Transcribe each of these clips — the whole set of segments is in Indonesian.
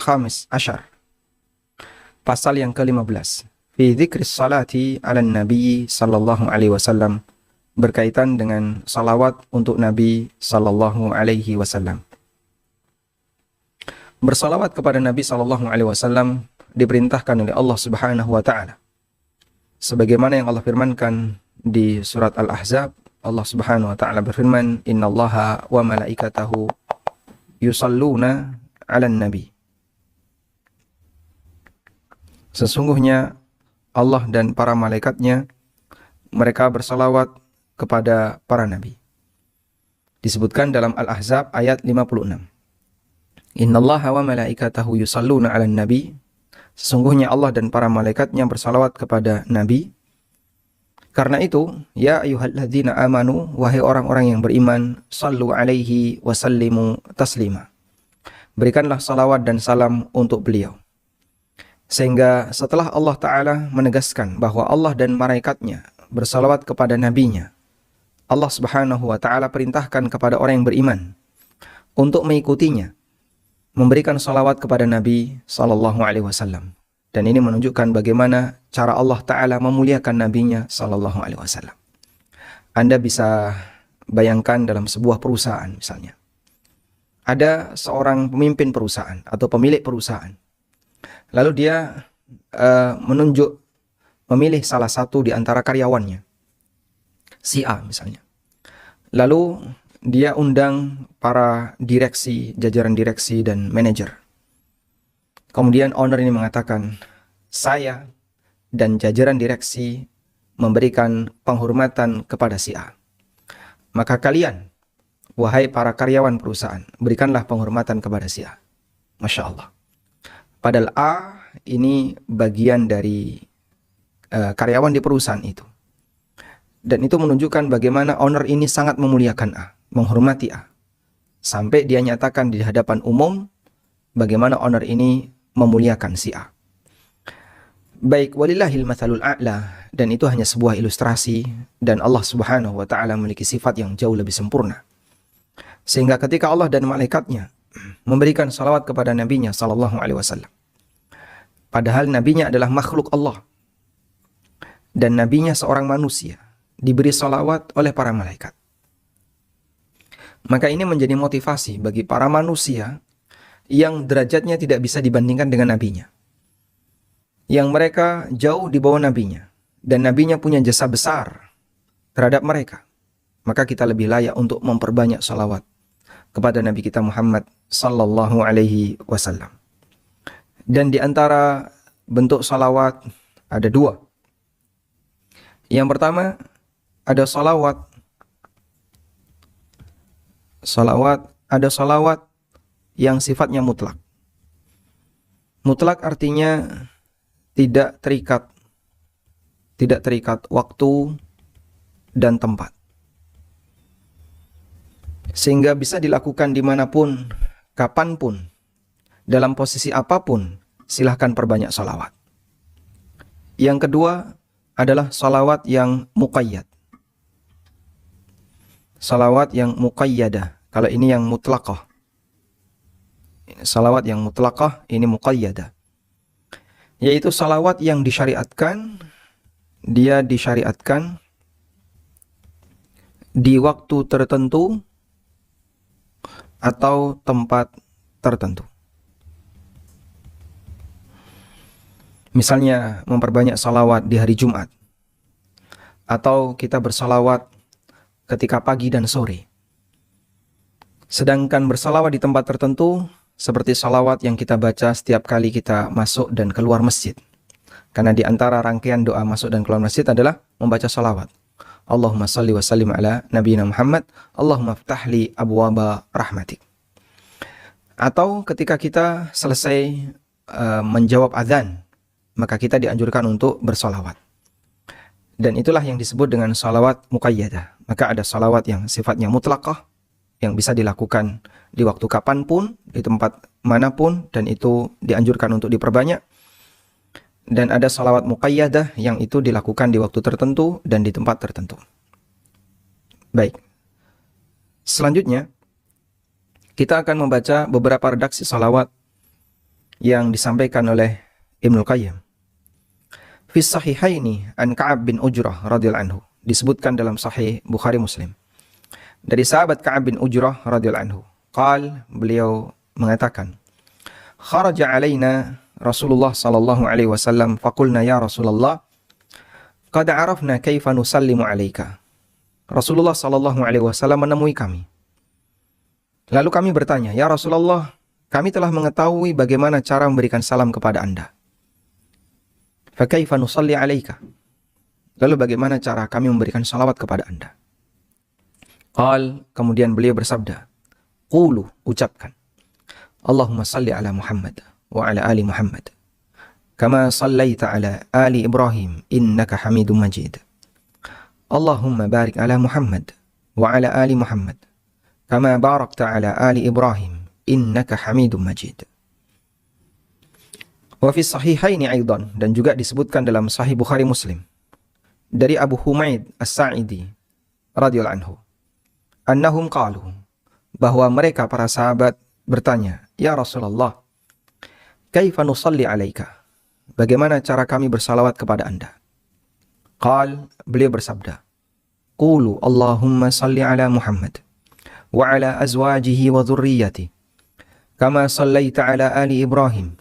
khamis ashar, pasal yang ke-15, fi dzikris salati 'alan nabi sallallahu alaihi wasallam, berkaitan dengan salawat untuk Nabi sallallahu alaihi wasallam. Bersalawat kepada Nabi sallallahu alaihi wasallam diperintahkan oleh Allah Subhanahu wa taala. Sebagaimana yang Allah firmankan di surat Al-Ahzab, Allah Subhanahu wa taala berfirman, "Innallaha wa malaikatahu yusalluna 'alan nabi." Sesungguhnya Allah dan para malaikatnya, mereka bersalawat kepada para nabi. Disebutkan dalam Al-Ahzab ayat 56. Innallaha wa malaikatahu yusalluna 'alan nabi. Sesungguhnya Allah dan para malaikatnya bersalawat kepada nabi. Karena itu, ya ayyuhalladzina amanu, wahai orang-orang yang beriman, sallu alaihi wa sallimu taslima. Berikanlah salawat dan salam untuk beliau. Sehingga setelah Allah Ta'ala menegaskan bahwa Allah dan malaikatnya bersalawat kepada nabinya, Allah Subhanahu wa Ta'ala perintahkan kepada orang yang beriman untuk mengikutinya, memberikan salawat kepada Nabi Sallallahu Alaihi Wasallam. Dan ini menunjukkan bagaimana cara Allah Ta'ala memuliakan nabinya Sallallahu Alaihi Wasallam. Anda bisa bayangkan dalam sebuah perusahaan misalnya, ada seorang pemimpin perusahaan atau pemilik perusahaan, lalu dia memilih salah satu di antara karyawannya, si A misalnya. Lalu dia undang para direksi, jajaran direksi dan manajer. Kemudian owner ini mengatakan, saya dan jajaran direksi memberikan penghormatan kepada si A. Maka kalian, wahai para karyawan perusahaan, berikanlah penghormatan kepada si A. Masya Allah. Padahal A ini bagian dari karyawan di perusahaan itu. Dan itu menunjukkan bagaimana owner ini sangat memuliakan A, menghormati A. Sampai dia nyatakan di hadapan umum bagaimana owner ini memuliakan si A. Baik, walillahil matsalul a'la, dan itu hanya sebuah ilustrasi, dan Allah Subhanahu wa taala memiliki sifat yang jauh lebih sempurna. Sehingga ketika Allah dan malaikatnya memberikan salawat kepada nabinya sallallahu alaihi wasallam, padahal nabinya adalah makhluk Allah dan nabinya seorang manusia, diberi salawat oleh para malaikat. Maka ini menjadi motivasi bagi para manusia yang derajatnya tidak bisa dibandingkan dengan nabinya, yang mereka jauh di bawah nabinya, dan nabinya punya jasa besar terhadap mereka. Maka kita lebih layak untuk memperbanyak salawat kepada Nabi kita Muhammad sallallahu alaihi wasallam. Dan di antara bentuk salawat ada dua. Yang pertama, ada salawat yang sifatnya mutlak. Mutlak artinya tidak terikat waktu dan tempat, sehingga bisa dilakukan dimanapun, kapanpun, dalam posisi apapun. Silahkan perbanyak salawat. Yang kedua adalah salawat yang muqayyad. Salawat yang muqayyadah. Kalau ini yang mutlaqah. Salawat yang mutlaqah, ini muqayyadah. Yaitu salawat yang disyariatkan, dia disyariatkan di waktu tertentu atau tempat tertentu. Misalnya memperbanyak salawat di hari Jumat, atau kita bersalawat ketika pagi dan sore. Sedangkan bersalawat di tempat tertentu seperti salawat yang kita baca setiap kali kita masuk dan keluar masjid. Karena di antara rangkaian doa masuk dan keluar masjid adalah membaca salawat. Allahumma salli wa sallim ala nabiyina Muhammad, Allahumma ftahli abwaba rahmatik. Atau ketika kita selesai menjawab adzan, maka kita dianjurkan untuk bersalawat. Dan itulah yang disebut dengan salawat muqayyadah. Maka ada salawat yang sifatnya mutlaqah, yang bisa dilakukan di waktu kapanpun, di tempat manapun, dan itu dianjurkan untuk diperbanyak. Dan ada salawat muqayyadah yang itu dilakukan di waktu tertentu dan di tempat tertentu. Baik. Selanjutnya, kita akan membaca beberapa redaksi salawat yang disampaikan oleh Ibnul Qayyim. Fi sahihaini an Ka'ab bin Ujrah radhiyallahu anhu, disebutkan dalam Sahih Bukhari Muslim dari sahabat Ka'ab bin Ujrah radhiyallahu anhu. Beliau mengatakan, kharaja alaina Rasulullah sallallahu alaihi wasallam faqulna ya Rasulullah qad arafna kaifa nusallimu alaika. Rasulullah sallallahu alaihi wasallam menemui kami. Lalu kami bertanya, ya Rasulullah, kami telah mengetahui bagaimana cara memberikan salam kepada Anda. Fa kaifa nusalli alaika? Lalu bagaimana cara kami memberikan salawat kepada Anda? Kemudian beliau bersabda, qulu, ucapkan, Allahumma salli ala Muhammad wa ala ali Muhammad kama sallaita ala ali Ibrahim innaka Hamidum Majid. Allahumma barik ala Muhammad wa ala ali Muhammad kama barakta ala ali Ibrahim innaka Hamidum Majid. Wa fi sahihaini aidan, dan juga disebutkan dalam Sahih Bukhari Muslim dari Abu Humaid As-Sa'idi radhiyallahu anhu, annahum qalu, bahwa mereka para sahabat bertanya, ya Rasulullah, kaifa nusalli alaika? Bagaimana cara kami bersalawat kepada Anda? Beliau bersabda, qulu Allahumma salli ala Muhammad wa ala azwajihi wa dhurriyyati kama sallaita ala ali Ibrahim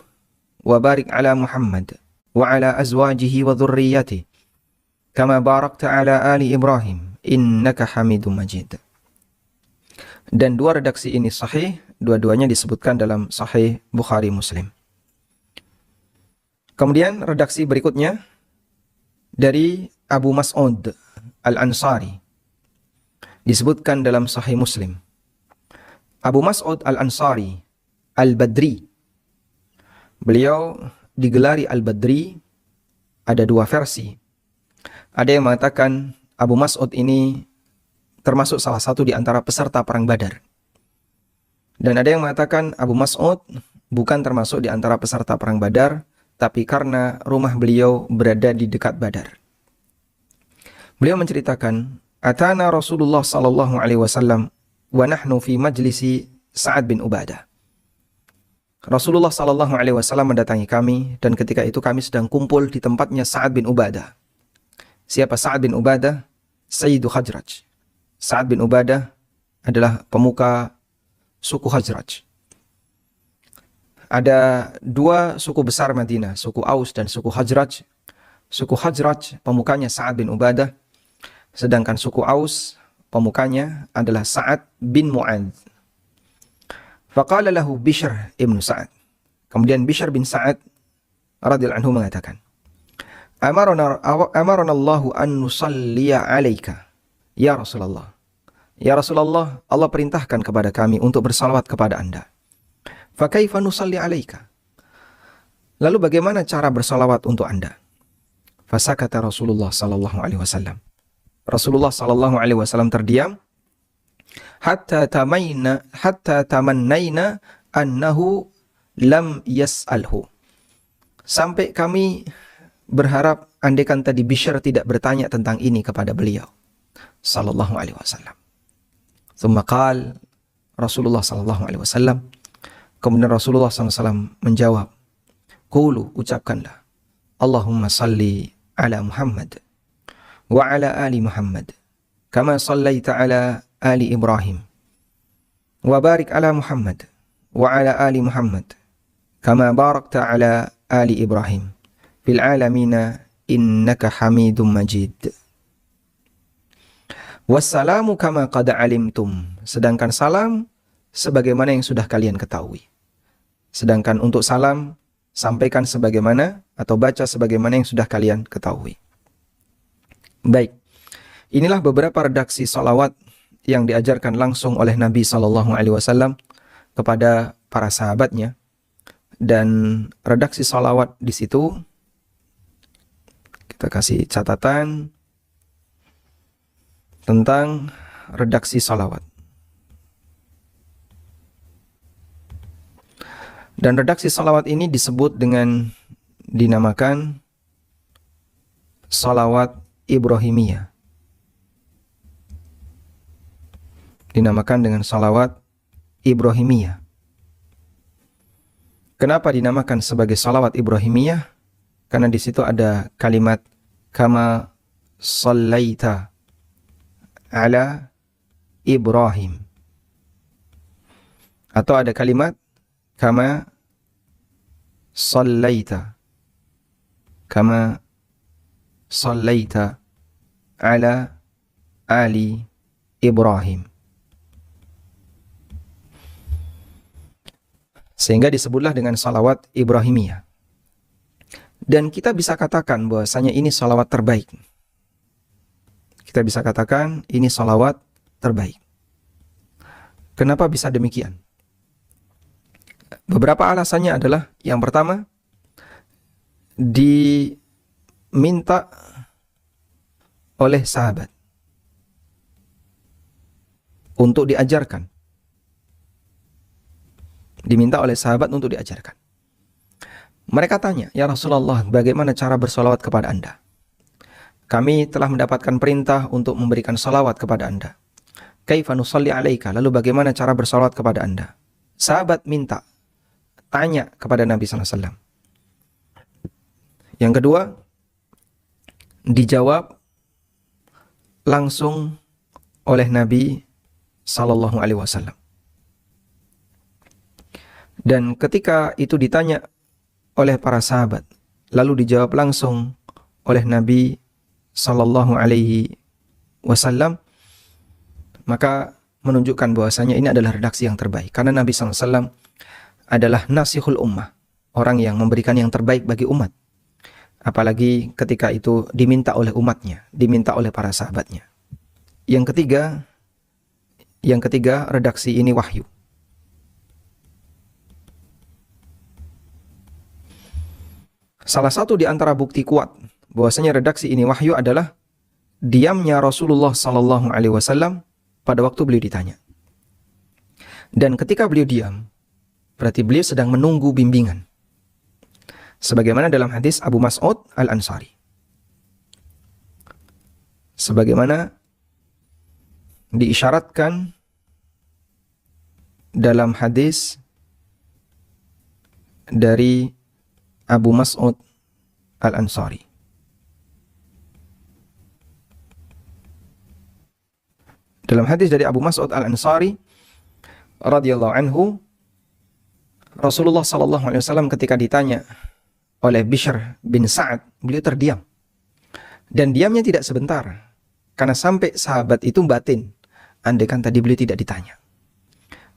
wa barik ala Muhammad wa ala azwajihi wa dhurriyyati kama barakta ala ali Ibrahim innaka Hamidum Majid. Dan dua redaksi ini sahih, dua-duanya disebutkan dalam Sahih Bukhari Muslim. Kemudian redaksi berikutnya dari Abu Mas'ud Al-Ansari, disebutkan dalam Sahih Muslim. Abu Mas'ud Al-Ansari Al-Badri, beliau digelari Al-Badri, ada dua versi. Ada yang mengatakan Abu Mas'ud ini termasuk salah satu di antara peserta perang Badar. Dan ada yang mengatakan Abu Mas'ud bukan termasuk di antara peserta perang Badar, tapi karena rumah beliau berada di dekat Badar. Beliau menceritakan, atana Rasulullah sallallahu alaihi wasallam wa nahnu fi majlisi Sa'ad bin Ubadah. Rasulullah sallallahu alaihi wasallam mendatangi kami, dan ketika itu kami sedang kumpul di tempatnya Sa'ad bin Ubadah. Siapa Sa'ad bin Ubadah? Sayyidu Khazraj. Sa'ad bin Ubadah adalah pemuka suku Khazraj. Ada dua suku besar Madinah, suku Aus dan suku Khazraj. Suku Khazraj pemukanya Sa'ad bin Ubadah, sedangkan suku Aus pemukanya adalah Sa'ad bin Mu'adz. Faqala lahu Bishr ibn Sa'ad. Kemudian Bishr bin Sa'ad radhiyallahu anhu mengatakan, Amarana Allahu an nusalliya alaika ya Rasulullah. Ya Rasulullah, Allah perintahkan kepada kami untuk bersalawat kepada Anda. Fa kaifa nusalli alaika? Lalu bagaimana cara bersalawat untuk Anda? Fasakata Rasulullah sallallahu alaihi wasallam. Rasulullah sallallahu alaihi wasallam terdiam hatta tamannaina annahu lam yas'alhu. Sampai kami berharap andaikan tadi Bishr tidak bertanya tentang ini kepada beliau sallallahu alaihi wasallam. Tsumma qala Rasulullah sallallahu alaihi wasallam, kemudian Rasulullah SAW menjawab, qulu, ucapkanlah, Allahumma salli ala Muhammad wa ala ali Muhammad kama sallaita ala ali Ibrahim wa barik ala Muhammad wa ala ali Muhammad kama barakta ala ali Ibrahim fil alamina innaka Hamidum Majid. Wassalamu kama qad alimtum, sedangkan salam sebagaimana yang sudah kalian ketahui. Sedangkan untuk salam, sampaikan sebagaimana atau baca sebagaimana yang sudah kalian ketahui. Baik, inilah beberapa redaksi salawat yang diajarkan langsung oleh Nabi SAW kepada para sahabatnya. Dan redaksi salawat di situ, kita kasih catatan tentang redaksi salawat. Dan redaksi salawat ini disebut dengan, dinamakan salawat Ibrahimiyah. Dinamakan dengan salawat Ibrahimiyah. Kenapa dinamakan sebagai salawat Ibrahimiyah? Karena di situ ada kalimat kama sallaita ala Ibrahim. Atau ada kalimat kama sallaita ala ali Ibrahim. Sehingga disebutlah dengan salawat Ibrahimiyah. Dan kita bisa katakan bahwasanya ini salawat terbaik. Kita bisa katakan ini salawat terbaik. Kenapa bisa demikian? Beberapa alasannya adalah, yang pertama, diminta oleh sahabat untuk diajarkan. Diminta oleh sahabat untuk diajarkan. Mereka tanya, ya Rasulullah, bagaimana cara bersolawat kepada Anda? Kami telah mendapatkan perintah untuk memberikan salawat kepada Anda. Kaifa nusalli alaika? Lalu bagaimana cara bersolawat kepada Anda? Sahabat minta, tanya kepada Nabi SAW. Yang kedua, dijawab langsung oleh Nabi SAW. Dan ketika itu ditanya oleh para sahabat, lalu dijawab langsung oleh Nabi SAW, maka menunjukkan bahwasanya ini adalah redaksi yang terbaik. Karena Nabi SAW adalah nasihul ummah, orang yang memberikan yang terbaik bagi umat. Apalagi ketika itu diminta oleh umatnya, diminta oleh para sahabatnya. Yang ketiga, redaksi ini wahyu. Salah satu di antara bukti kuat bahwasanya redaksi ini wahyu adalah diamnya Rasulullah SAW pada waktu beliau ditanya. Dan ketika beliau diam, berarti beliau sedang menunggu bimbingan. Sebagaimana dalam hadis Abu Mas'ud Al-Ansari. Sebagaimana diisyaratkan dalam hadis dari Abu Mas'ud Al-Ansari. Dalam hadis dari Abu Mas'ud Al-Ansari radhiyallahu anhu, Rasulullah SAW ketika ditanya oleh Bishr bin Sa'ad, beliau terdiam. Dan diamnya tidak sebentar, karena sampai sahabat itu batin, andaikan tadi beliau tidak ditanya.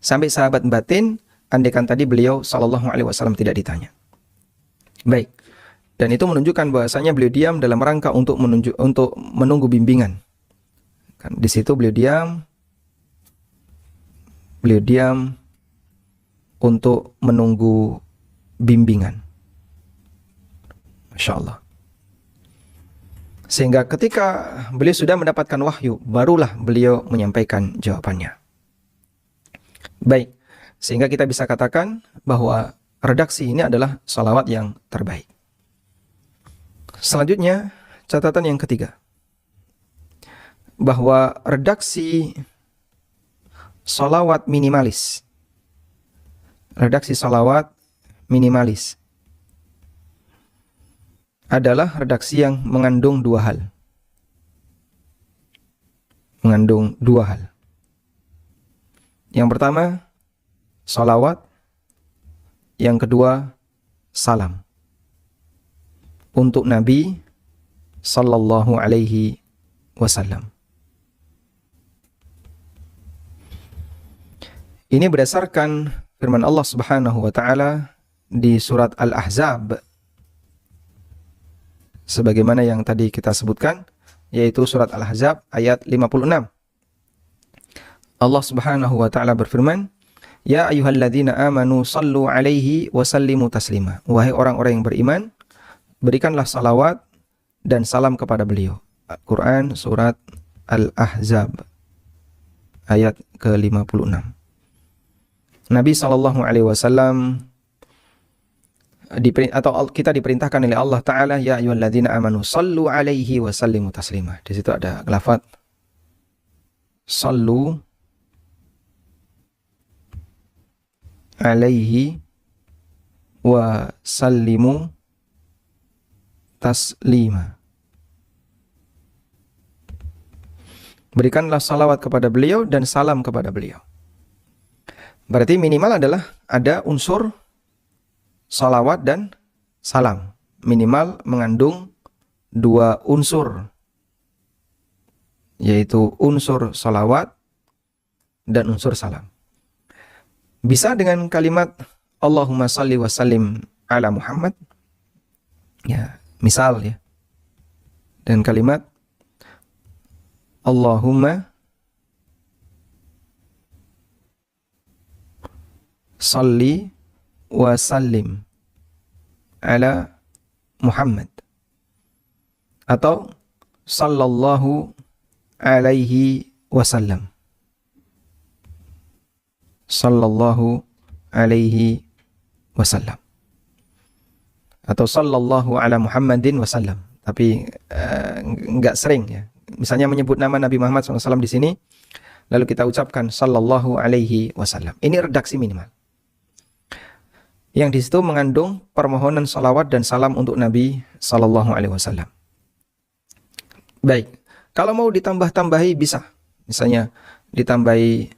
Sampai sahabat batin, andaikan tadi beliau SAW tidak ditanya. Baik, dan itu menunjukkan bahwasanya beliau diam dalam rangka untuk menunggu bimbingan. Kan di situ beliau diam untuk menunggu bimbingan. Masya Allah. Sehingga ketika beliau sudah mendapatkan wahyu, barulah beliau menyampaikan jawabannya. Baik, sehingga kita bisa katakan bahwa redaksi ini adalah salawat yang terbaik. Selanjutnya, catatan yang ketiga, bahwa redaksi salawat minimalis. Redaksi salawat minimalis adalah redaksi yang mengandung dua hal. Mengandung dua hal. Yang pertama, salawat. Yang kedua, salam. Untuk Nabi sallallahu alaihi wasallam. Ini berdasarkan firman Allah Subhanahu wa taala di surat Al-Ahzab, sebagaimana yang tadi kita sebutkan, yaitu surat Al-Ahzab ayat 56. Allah Subhanahu wa taala berfirman, "Ya ayyuhalladzina amanu sallu alaihi wa sallimu taslima." Wahai orang-orang yang beriman, berikanlah salawat dan salam kepada beliau. Al-Quran surat Al-Ahzab ayat ke-56. Nabi SAW kita diperintahkan oleh Allah Ta'ala, ya ayyuhalladzina amanu sallu alaihi wa sallimu taslima. Di situ ada lafaz sallu alaihi wa sallimu taslima. Berikanlah salawat kepada beliau dan salam kepada beliau. Berarti minimal adalah ada unsur salawat dan salam. Minimal mengandung dua unsur, yaitu unsur salawat dan unsur salam. Bisa dengan kalimat Allahumma salli wa sallim ala Muhammad. Ya, misal ya. Dan kalimat Allahumma salli wa sallim ala Muhammad. Atau sallallahu alaihi wasallam. Sallallahu alaihi wasallam. Atau sallallahu ala Muhammadin wasallam. Tapi enggak sering ya. Misalnya menyebut nama Nabi Muhammad SAW di sini, lalu kita ucapkan sallallahu alaihi wasallam. Ini redaksi minimal. Yang di situ mengandung permohonan salawat dan salam untuk Nabi sallallahu alaihi wasallam. Baik, kalau mau ditambah-tambahi bisa. Misalnya ditambahi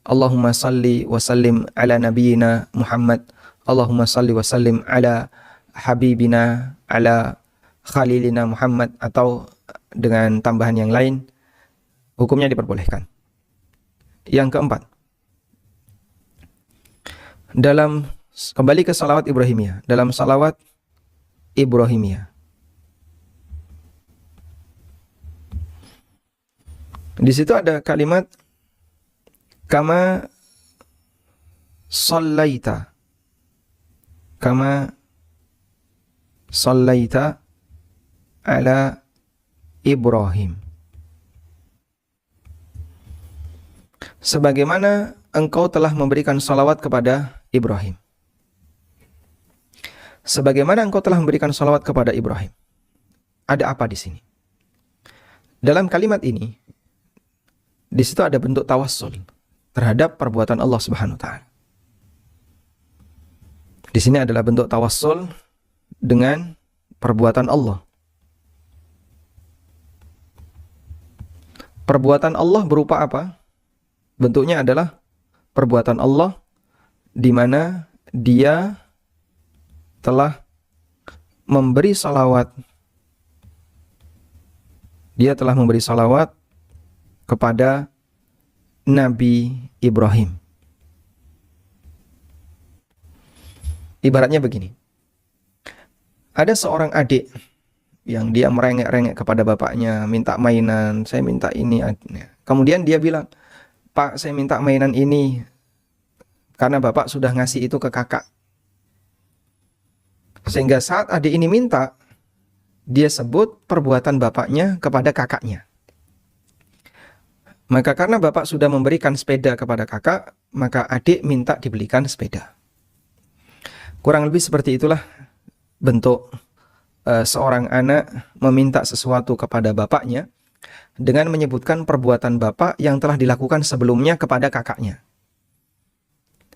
Allahumma salli wa sallim ala nabiyyina Muhammad, Allahumma salli wa sallim ala habibina, ala khalilina Muhammad, atau dengan tambahan yang lain, hukumnya diperbolehkan. Yang keempat, dalam kembali ke salawat Ibrahimiyah, dalam salawat Ibrahimiyah, di situ ada kalimat kama sallaita, kama sallaita ala Ibrahim, sebagaimana engkau telah memberikan salawat kepada Ibrahim. Sebagaimana engkau telah memberikan salawat kepada Ibrahim. Ada apa di sini? Dalam kalimat ini, di situ ada bentuk tawassul terhadap perbuatan Allah Subhanahu wa taala. Di sini adalah bentuk tawassul dengan perbuatan Allah. Perbuatan Allah berupa apa? Bentuknya adalah perbuatan Allah di mana Dia telah memberi salawat. Dia telah memberi salawat kepada Nabi Ibrahim. Ibaratnya begini. Ada seorang adik yang dia merengek-rengek kepada bapaknya, minta mainan, saya minta ini. Kemudian dia bilang, Pak, saya minta mainan ini karena bapak sudah ngasih itu ke kakak. Sehingga saat adik ini minta, dia sebut perbuatan bapaknya kepada kakaknya. Maka karena bapak sudah memberikan sepeda kepada kakak, maka adik minta dibelikan sepeda. Kurang lebih seperti itulah bentuk seorang anak meminta sesuatu kepada bapaknya dengan menyebutkan perbuatan bapak yang telah dilakukan sebelumnya kepada kakaknya.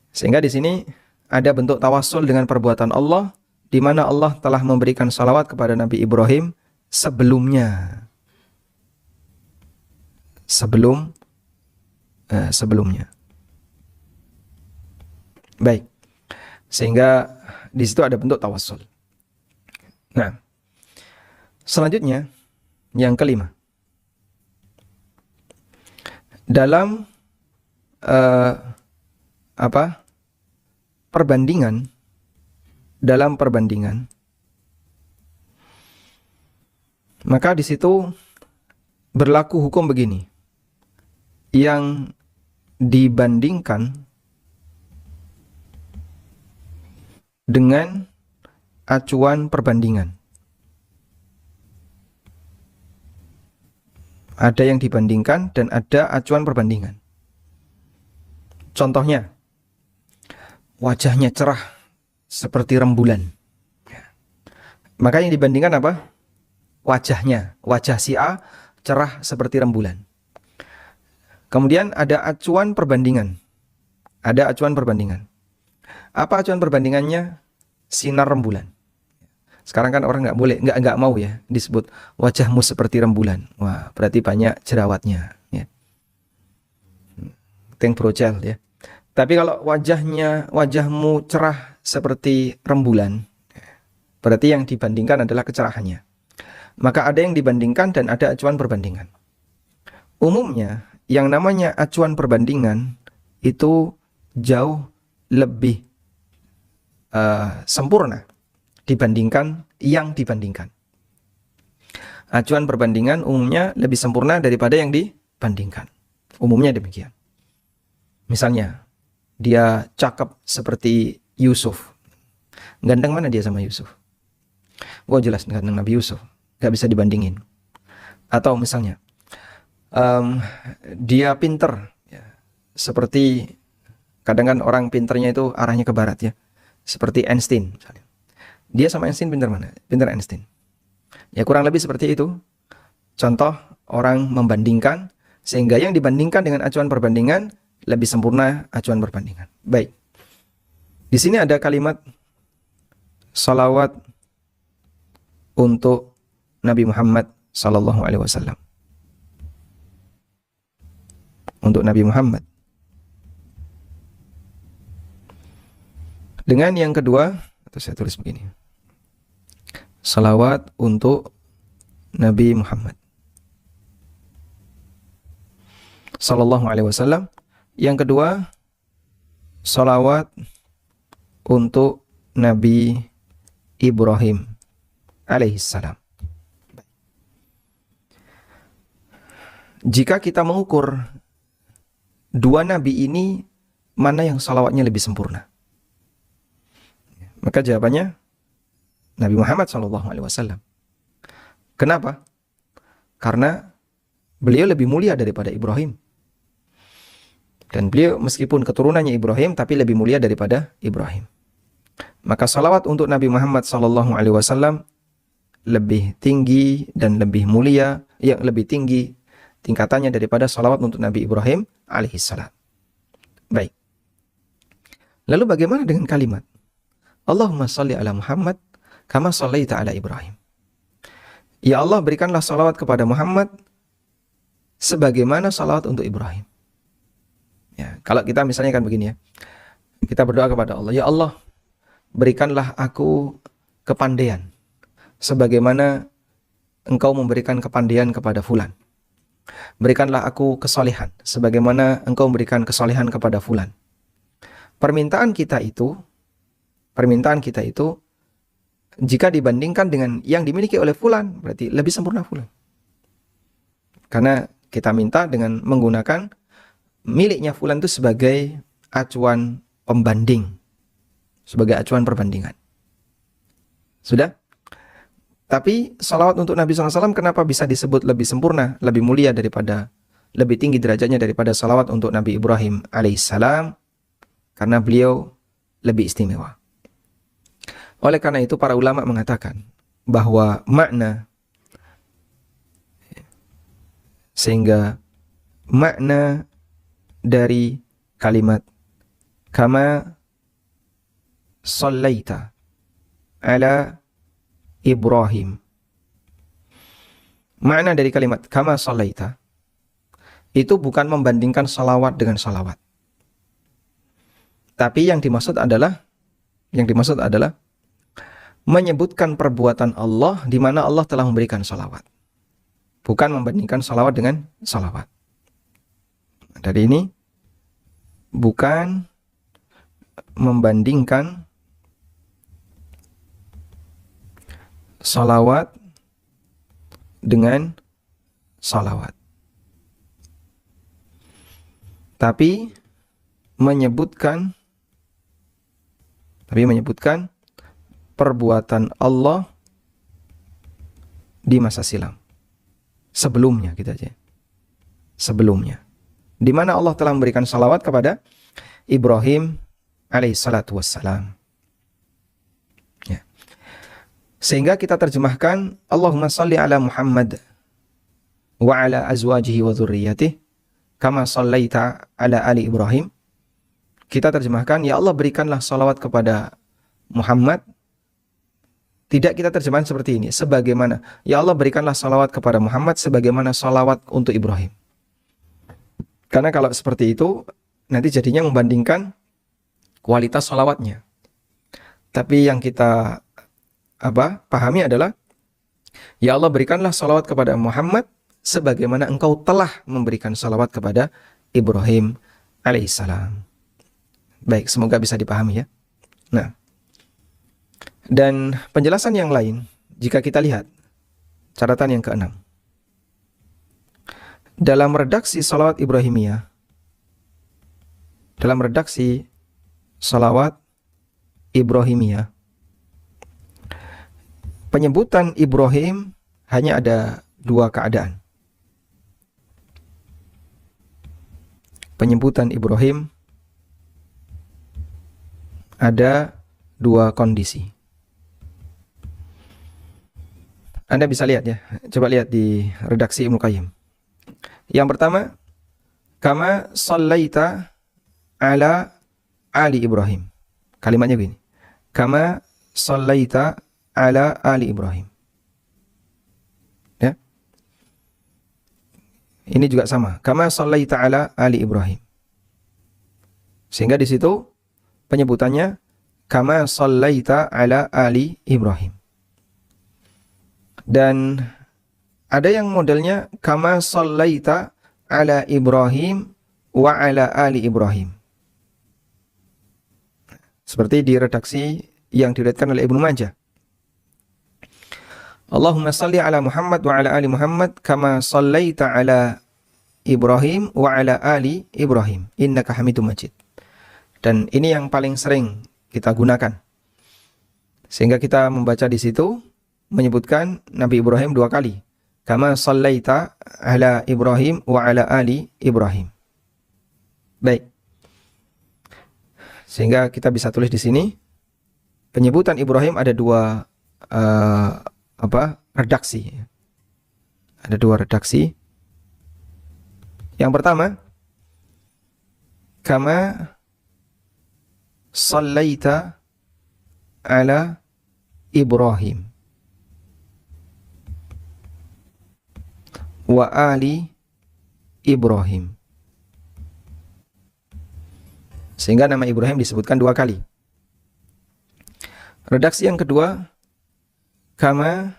Sehingga di sini ada bentuk tawassul dengan perbuatan Allah, di mana Allah telah memberikan salawat kepada Nabi Ibrahim sebelumnya. Sebelumnya. Baik. Sehingga di situ ada bentuk tawassul. Nah, selanjutnya yang kelima. Dalam perbandingan, maka di situ berlaku hukum begini. Yang dibandingkan dengan acuan perbandingan. Ada yang dibandingkan dan ada acuan perbandingan. Contohnya, wajahnya cerah seperti rembulan. Maka yang dibandingkan apa? Wajahnya. Wajah si A cerah seperti rembulan. Kemudian ada acuan perbandingan. Apa acuan perbandingannya? sinar rembulan. Sekarang kan orang nggak mau ya disebut wajahmu seperti rembulan. Wah, berarti banyak jerawatnya. Ya. Teng brojel ya. Tapi kalau wajahmu cerah seperti rembulan, berarti yang dibandingkan adalah kecerahannya. Maka ada yang dibandingkan dan ada acuan perbandingan. Umumnya yang namanya acuan perbandingan itu jauh lebih sempurna dibandingkan yang dibandingkan. Acuan perbandingan umumnya lebih sempurna daripada yang dibandingkan. Umumnya demikian. Misalnya, dia cakep seperti Yusuf. Ganteng mana dia sama Yusuf? Wah, jelas ganteng Nabi Yusuf. Gak bisa dibandingin. Atau misalnya, dia pinter. Ya, seperti, kadang kan orang pinternya itu arahnya ke barat ya. Seperti Einstein misalnya. Dia sama Einstein pinter mana? Pinter Einstein. Ya kurang lebih seperti itu. Contoh orang membandingkan, sehingga yang dibandingkan dengan acuan perbandingan lebih sempurna acuan perbandingan. Baik. Di sini ada kalimat salawat untuk Nabi Muhammad sallallahu alaihi wasallam. Untuk Nabi Muhammad. Dengan yang kedua, atau saya tulis begini. Salawat untuk Nabi Muhammad sallallahu alaihi wasallam. Yang kedua, salawat untuk Nabi Ibrahim alaihissalam. Jika kita mengukur dua nabi ini, mana yang salawatnya lebih sempurna? Maka jawabannya Nabi Muhammad SAW. Kenapa? Karena beliau lebih mulia daripada Ibrahim. Dan beliau meskipun keturunannya Ibrahim, tapi lebih mulia daripada Ibrahim. Maka salawat untuk Nabi Muhammad SAW lebih tinggi dan lebih mulia, yang lebih tinggi tingkatannya daripada salawat untuk Nabi Ibrahim alaihissalam. Baik. Lalu bagaimana dengan kalimat Allahumma salli ala Muhammad kama sallaita ala Ibrahim. Ya Allah, berikanlah salawat kepada Muhammad sebagaimana salawat untuk Ibrahim. Ya, kalau kita misalnya kan begini ya. Kita berdoa kepada Allah, ya Allah, berikanlah aku kepandaian sebagaimana Engkau memberikan kepandaian kepada fulan. Berikanlah aku kesolehan sebagaimana Engkau memberikan kesolehan kepada fulan. Permintaan kita itu jika dibandingkan dengan yang dimiliki oleh fulan, berarti lebih sempurna fulan. Karena kita minta dengan menggunakan miliknya fulan itu sebagai acuan pembanding, sebagai acuan perbandingan. Sudah? Tapi salawat untuk Nabi SAW kenapa bisa disebut lebih sempurna, lebih mulia daripada, lebih tinggi derajatnya daripada salawat untuk Nabi Ibrahim alaihissalam? Karena beliau lebih istimewa. Oleh karena itu para ulama mengatakan bahwa makna dari kalimat kama sallaita ala Ibrahim, makna dari kalimat kama sallaita itu bukan membandingkan salawat dengan salawat, tapi yang dimaksud adalah menyebutkan perbuatan Allah di mana Allah telah memberikan salawat. Bukan membandingkan salawat dengan salawat. Dari ini, bukan membandingkan salawat dengan salawat. Tapi menyebutkan perbuatan Allah di masa silam. Sebelumnya kita aja. Sebelumnya. Di mana Allah telah memberikan salawat kepada Ibrahim alaihissalatu wassalam. Ya. Sehingga kita terjemahkan Allahumma salli ala Muhammad wa ala azwajihi wa dzurriyyatihi kama sallaita ala ali Ibrahim. Kita terjemahkan, ya Allah berikanlah salawat kepada Muhammad Tidak kita terjemahan seperti ini. Sebagaimana, ya Allah berikanlah salawat kepada Muhammad sebagaimana salawat untuk Ibrahim. Karena kalau seperti itu, nanti jadinya membandingkan kualitas salawatnya. Tapi yang kita pahami adalah, ya Allah berikanlah salawat kepada Muhammad sebagaimana engkau telah memberikan salawat kepada Ibrahim alaihissalam. Baik, semoga bisa dipahami ya. Nah, dan penjelasan yang lain, jika kita lihat catatan yang ke-6. Dalam redaksi salawat Ibrahimiyah, dalam redaksi salawat Ibrahimiyah, penyebutan Ibrahim hanya ada dua keadaan. Penyebutan Ibrahim ada dua kondisi. Anda bisa lihat ya, coba lihat di redaksi Ibnu Qayyim. Yang pertama, kama sallaita ala ali Ibrahim. Kalimatnya begini, kama sallaita ala ali Ibrahim. Ya. Ini juga sama, kama sallaita ala ali Ibrahim. Sehingga di situ penyebutannya kama sallaita ala ali Ibrahim. Dan ada yang modelnya kama sallaita ala Ibrahim wa ala ali Ibrahim. Seperti di redaksi yang diriwayatkan oleh Ibnu Majah. Allahumma salli ala Muhammad wa ala ali Muhammad kama sallaita ala Ibrahim wa ala ali Ibrahim innaka Hamidum Majid. Dan ini yang paling sering kita gunakan. Sehingga kita membaca di situ menyebutkan Nabi Ibrahim dua kali. Kama sallaita ala Ibrahim wa ala ali Ibrahim. Baik. Sehingga kita bisa tulis di sini penyebutan Ibrahim ada dua redaksi. Ada dua redaksi. Yang pertama, kama sallaita ala Ibrahim wa ali Ibrahim. Sehingga nama Ibrahim disebutkan dua kali. Redaksi yang kedua, kama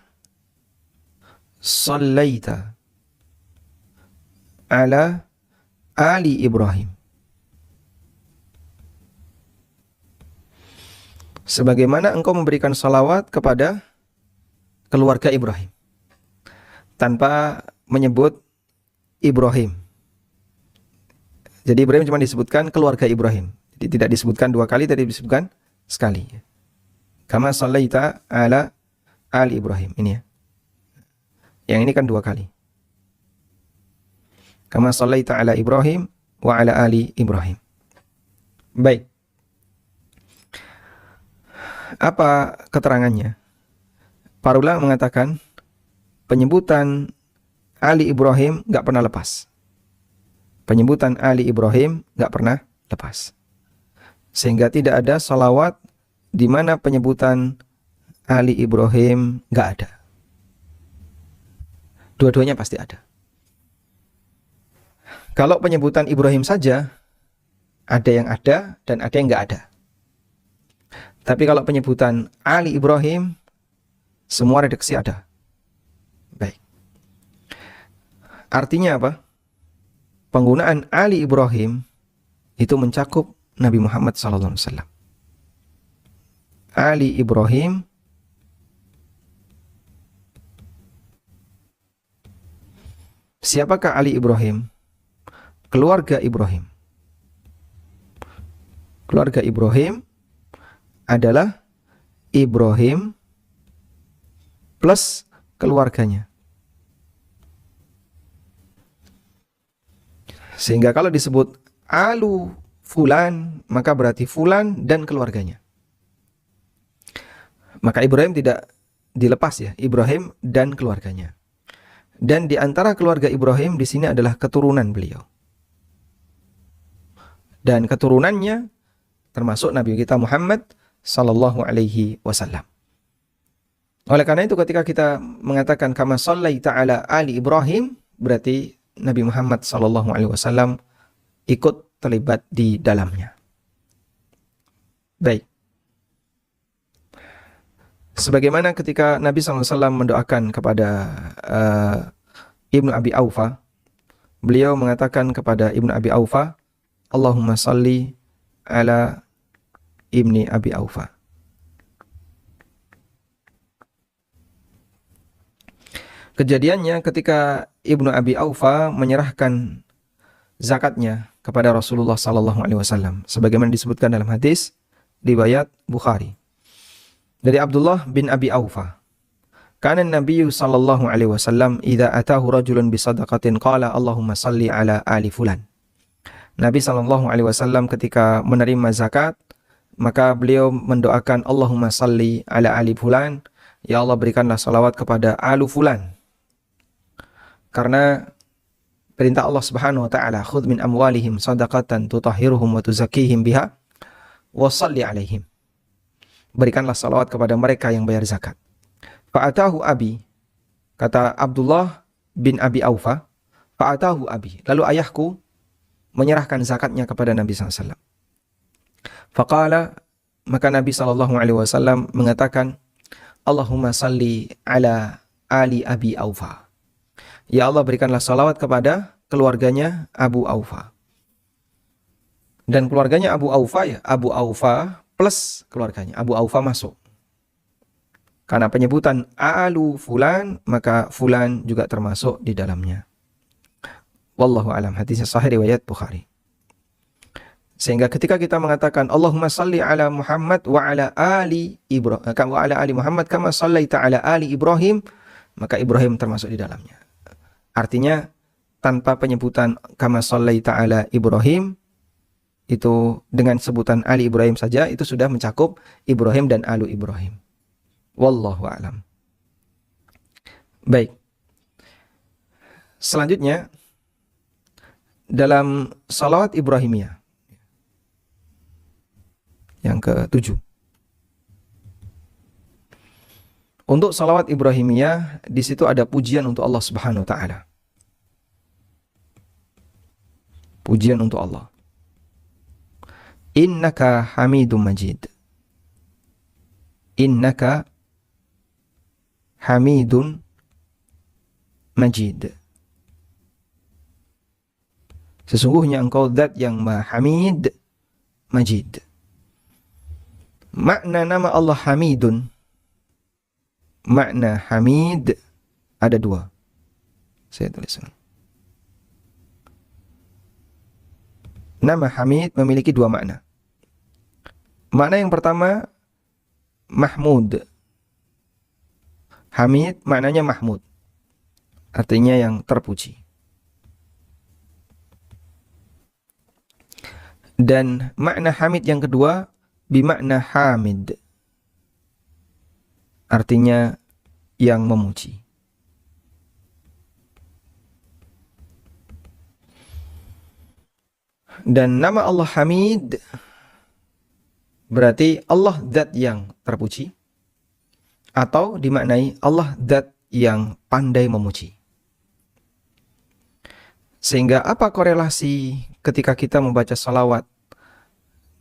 sallaita ala ali Ibrahim. Sebagaimana engkau memberikan salawat kepada keluarga Ibrahim. Tanpa menyebut Ibrahim. Jadi Ibrahim cuma disebutkan keluarga Ibrahim. Jadi tidak disebutkan dua kali, tadi disebutkan sekali. Kama sallaita ala ali Ibrahim. Ini ya. Yang ini kan dua kali. Kama sallaita ala Ibrahim wa ala ali Ibrahim. Baik. Apa keterangannya? Para ulama mengatakan penyebutan Ali Ibrahim nggak pernah lepas. Penyebutan Ali Ibrahim nggak pernah lepas. Sehingga tidak ada salawat di mana penyebutan Ali Ibrahim nggak ada. Dua-duanya pasti ada. Kalau penyebutan Ibrahim saja, ada yang ada dan ada yang nggak ada. Tapi kalau penyebutan Ali Ibrahim, semua redaksi ada. Baik. Artinya apa? Penggunaan Ali Ibrahim itu mencakup Nabi Muhammad SAW. Ali Ibrahim siapakah Ali Ibrahim? Keluarga Ibrahim. Keluarga Ibrahim adalah Ibrahim plus keluarganya. Sehingga kalau disebut alu fulan, maka berarti fulan dan keluarganya. Maka Ibrahim tidak dilepas ya, Ibrahim dan keluarganya. Dan di antara keluarga Ibrahim di sini adalah keturunan beliau. Dan keturunannya termasuk Nabi kita Muhammad sallallahu alaihi wasallam. Oleh karena itu ketika kita mengatakan kama shallaita ala ali Ibrahim, berarti Nabi Muhammad sallallahu alaihi wasallam ikut terlibat di dalamnya. Baik. Sebagaimana ketika Nabi SAW mendoakan kepada Ibnu Abi Aufa, beliau mengatakan kepada Ibnu Abi Aufa, Allahumma salli ala Ibni Abi Aufa. Kejadiannya ketika Ibnu Abi Aufa menyerahkan zakatnya kepada Rasulullah SAW, sebagaimana disebutkan dalam hadis riwayat Bukhari. Dari Abdullah bin Abi Aufa, kana Nabi sallallahu alaihi wasallam idza atahu rajulun bi sadaqatin qala Allahumma salli ala ali fulan. Nabi sallallahu alaihi wasallam ketika menerima zakat, maka beliau mendoakan Allahumma salli ala ali fulan, ya Allah berikanlah salawat kepada alu fulan. Karena perintah Allah Subhanahu wa taala, khudh min amwalihim sadaqatan tutahhiruhum wa tuzakkihim biha wa salli alaihim. Berikanlah salawat kepada mereka yang bayar zakat. Fa'atahu abi, kata Abdullah bin Abi Aufa, fa'atahu abi, lalu ayahku menyerahkan zakatnya kepada Nabi SAW. Faqala, maka Nabi SAW mengatakan, Allahumma salli ala ali Abi Aufa. Ya Allah berikanlah salawat kepada keluarganya Abu Aufa. Dan keluarganya Abu Aufa, ya Abu Aufa plus keluarganya. Abu Aufa masuk. Karena penyebutan alu fulan, maka fulan juga termasuk di dalamnya. Wallahu alam. Hadisnya sahih riwayat Bukhari. Sehingga ketika kita mengatakan Allahumma salli ala Muhammad wa ala ali Ibrahim, wa ala ali Muhammad kama sallaita ala ali Ibrahim, maka Ibrahim termasuk di dalamnya. Artinya tanpa penyebutan kama sallaita ala Ibrahim, itu dengan sebutan Ali Ibrahim saja itu sudah mencakup Ibrahim dan alu Ibrahim. Wallahu a'lam. Baik. Selanjutnya dalam salawat Ibrahimiyah yang ke-7. Untuk salawat Ibrahimiyah di situ ada pujian untuk Allah Subhanahu wa taala. Pujian untuk Allah. Innaka Hamidum Majid. Innaka Hamidun Majid. Sesungguhnya engkau zat yang Maha Hamid, Majid. Makna nama Allah Hamidun, makna Hamid ada dua. Saya tuliskan. Nama Hamid memiliki dua makna. Makna yang pertama, Mahmud. Hamid maknanya Mahmud. Artinya yang terpuji. Dan makna Hamid yang kedua, bimakna Hamid. Artinya yang memuji. Dan nama Allah Hamid berarti Allah zat yang terpuji, atau dimaknai Allah zat yang pandai memuji. Sehingga apa korelasi ketika kita membaca salawat,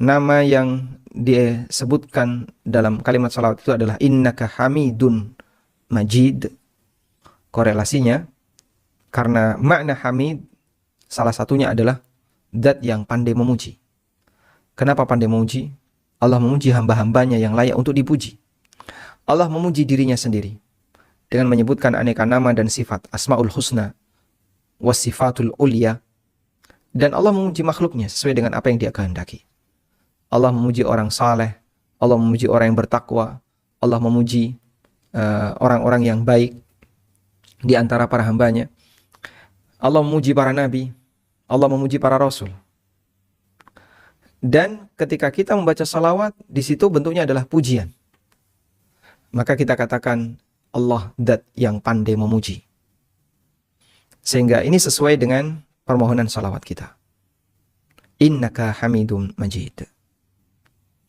nama yang disebutkan dalam kalimat salawat itu adalah innaka Hamidun Majid. Korelasinya karena makna Hamid salah satunya adalah zat yang pandai memuji. Kenapa pandai memuji? Allah memuji hamba-hambanya yang layak untuk dipuji. Allah memuji dirinya sendiri dengan menyebutkan aneka nama dan sifat, asmaul husna wasifatul ulia, dan Allah memuji makhluknya sesuai dengan apa yang dia kehendaki. Allah memuji orang saleh, Allah memuji orang yang bertakwa, Allah memuji orang-orang yang baik di antara para hambanya. Allah memuji para nabi, Allah memuji para rasul. Dan ketika kita membaca salawat, di situ bentuknya adalah pujian. Maka kita katakan Allah zat yang pandai memuji. Sehingga ini sesuai dengan permohonan salawat kita. Innaka Hamidum Majid.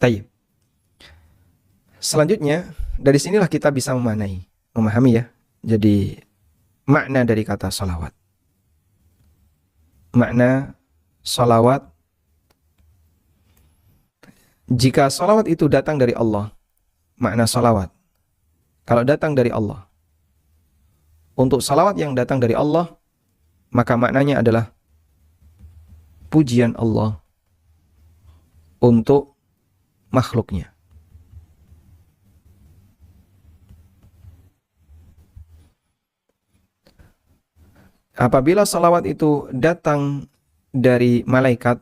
Tayyib. Selanjutnya, dari sinilah kita bisa memahami ya. Jadi makna dari kata salawat. Makna salawat, jika salawat itu datang dari Allah, makna salawat, kalau datang dari Allah, untuk salawat yang datang dari Allah, maka maknanya adalah pujian Allah untuk makhluknya. Apabila salawat itu datang dari malaikat,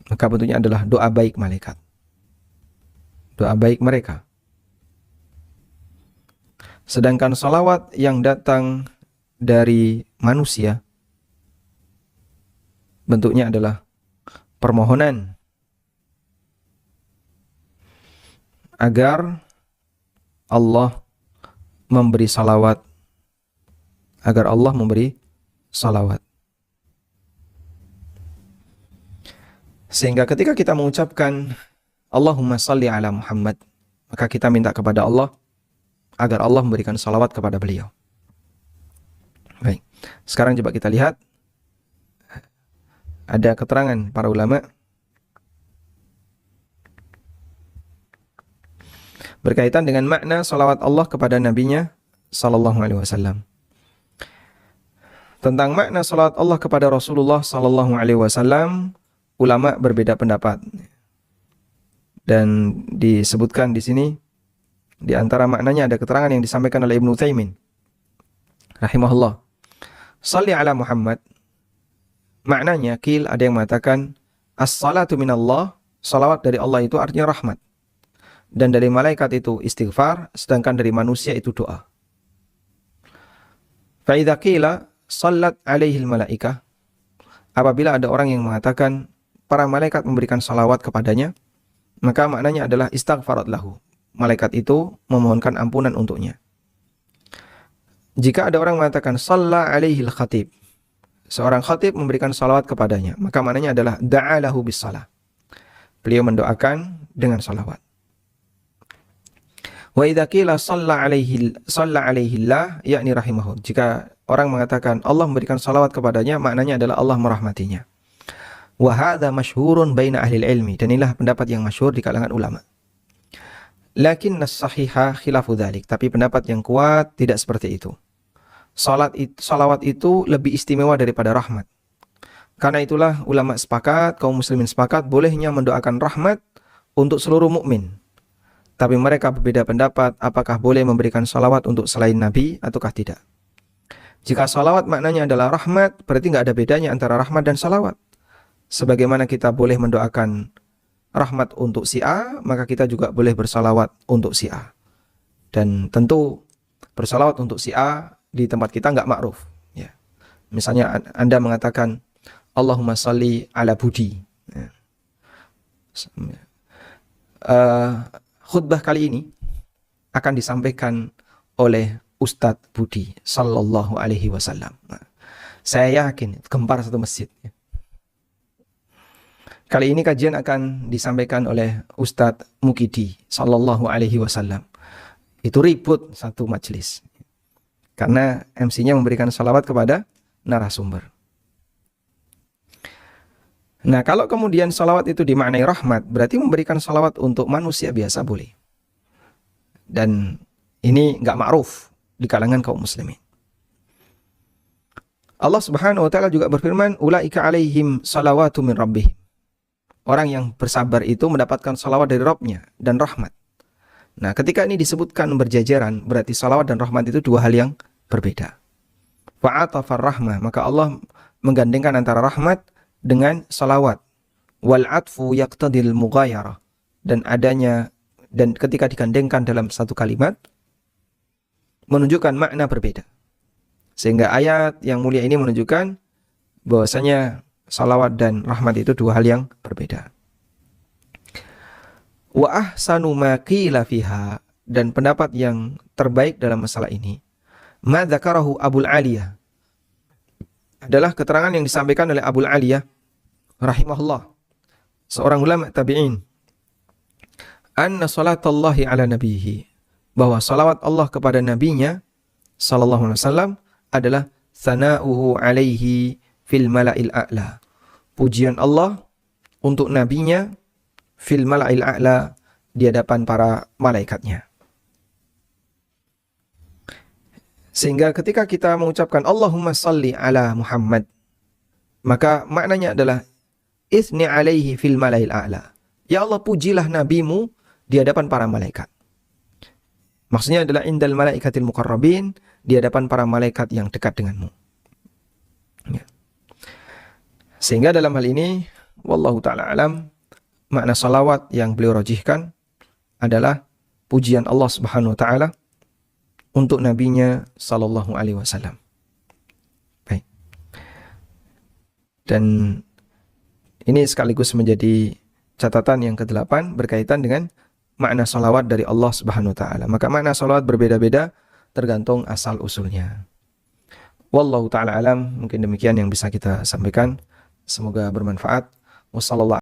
maka bentuknya adalah doa baik malaikat, doa baik mereka. Sedangkan salawat yang datang dari manusia, bentuknya adalah permohonan agar Allah memberi salawat, agar Allah memberi salawat. Sehingga ketika kita mengucapkan Allahumma salli ala Muhammad, maka kita minta kepada Allah agar Allah memberikan salawat kepada beliau. Baik, sekarang coba kita lihat. Ada keterangan para ulama berkaitan dengan makna salawat Allah kepada nabinya sallallahu alaihi wasallam. Tentang makna salawat Allah kepada Rasulullah sallallahu alaihi wasallam, ulama berbeda pendapat. Dan disebutkan di sini, di antara maknanya ada keterangan yang disampaikan oleh Ibnu Utsaimin rahimahullah. Salli ala Muhammad, maknanya qil, ada yang mengatakan as-salatu minallah, salawat dari Allah itu artinya rahmat. Dan dari malaikat itu istighfar, sedangkan dari manusia itu doa. Fa idza qila sallat alaihil malaikah, apabila ada orang yang mengatakan para malaikat memberikan salawat kepadanya, maka maknanya adalah istaghfarat lahu, malaikat itu memohonkan ampunan untuknya. Jika ada orang mengatakan shalla alaihil khatib, seorang khatib memberikan salawat kepadanya, maka maknanya adalah da'alahu bis salah, beliau mendoakan dengan salawat. Wa idza qila shalla alaihillah, yakni rahimahu, jika orang mengatakan Allah memberikan salawat kepadanya, maknanya adalah Allah merahmatinya. Wa hadza masyhurun baina ahli ilmi, dan inilah pendapat yang masyhur di kalangan ulama. Lakin as-sahihah khilafu dzalik, tapi pendapat yang kuat tidak seperti itu. Salawat itu lebih istimewa daripada rahmat. Karena itulah ulama sepakat, kaum muslimin sepakat bolehnya mendoakan rahmat untuk seluruh mukmin. Tapi mereka berbeda pendapat apakah boleh memberikan salawat untuk selain Nabi ataukah tidak. Jika salawat maknanya adalah rahmat, berarti nggak ada bedanya antara rahmat dan salawat. Sebagaimana kita boleh mendoakan rahmat untuk si A, maka kita juga boleh bersalawat untuk si A. Dan tentu bersalawat untuk si A di tempat kita nggak ma'ruf. Ya. Misalnya Anda mengatakan Allahumma salli ala Budi. Ya. Khutbah kali ini akan disampaikan oleh Ustadz Budi sallallahu alaihi wasallam. Saya yakin gempar satu masjid. Kali ini kajian akan disampaikan oleh Ustadz Mukidi sallallahu alaihi wasallam. Itu ribut satu majelis. Karena MC-nya memberikan salawat kepada narasumber. Nah, kalau kemudian salawat itu dimaknai rahmat, berarti memberikan salawat untuk manusia biasa boleh. Dan ini nggak ma'ruf di kalangan kaum muslimin. Allah Subhanahu wa taala juga berfirman, ulaika alaihim salawatu min rabbihim. Orang yang bersabar itu mendapatkan salawat dari Rabb-nya dan rahmat. Nah, ketika ini disebutkan berjajaran, berarti salawat dan rahmat itu dua hal yang berbeda. Fa'atafar rahmah, maka Allah menggandengkan antara rahmat dengan salawat. Wal atfu yaqtadil mughayarah, dan ketika digandengkan dalam satu kalimat menunjukkan makna berbeda. Sehingga ayat yang mulia ini menunjukkan bahwasanya salawat dan rahmat itu dua hal yang berbeda. Wa ahsanu ma qila fiha, dan pendapat yang terbaik dalam masalah ini, ma dzakarahu Abul Aliyah, adalah keterangan yang disampaikan oleh Abul Aliyah rahimahullah, seorang ulama tabi'in. anna salatallahi ala nabihi, bahwa salawat Allah kepada nabinya sallallahu alaihi wasallam adalah thana'uhu alaihi fil mala'il a'la. Pujian Allah untuk nabinya fil mala'il a'la, di hadapan para malaikatnya. Sehingga ketika kita mengucapkan Allahumma salli ala Muhammad, maka maknanya adalah itsni alaihi fil mala'il a'la. Ya Allah, pujilah nabimu di hadapan para malaikat. Maksudnya adalah indal malaikatil muqarrabin, di hadapan para malaikat yang dekat denganmu. Ya. Sehingga dalam hal ini, wallahu ta'ala alam, makna salawat yang beliau rajihkan adalah pujian Allah Subhanahu wa taala untuk nabinya sallallahu alaihi wasallam. Baik. Dan ini sekaligus menjadi catatan yang ke-8 berkaitan dengan makna salawat dari Allah Subhanahu wa taala. Maka makna salawat berbeda-beda tergantung asal usulnya. Wallahu taala alam, mungkin demikian yang bisa kita sampaikan. Semoga bermanfaat. Wassallallahu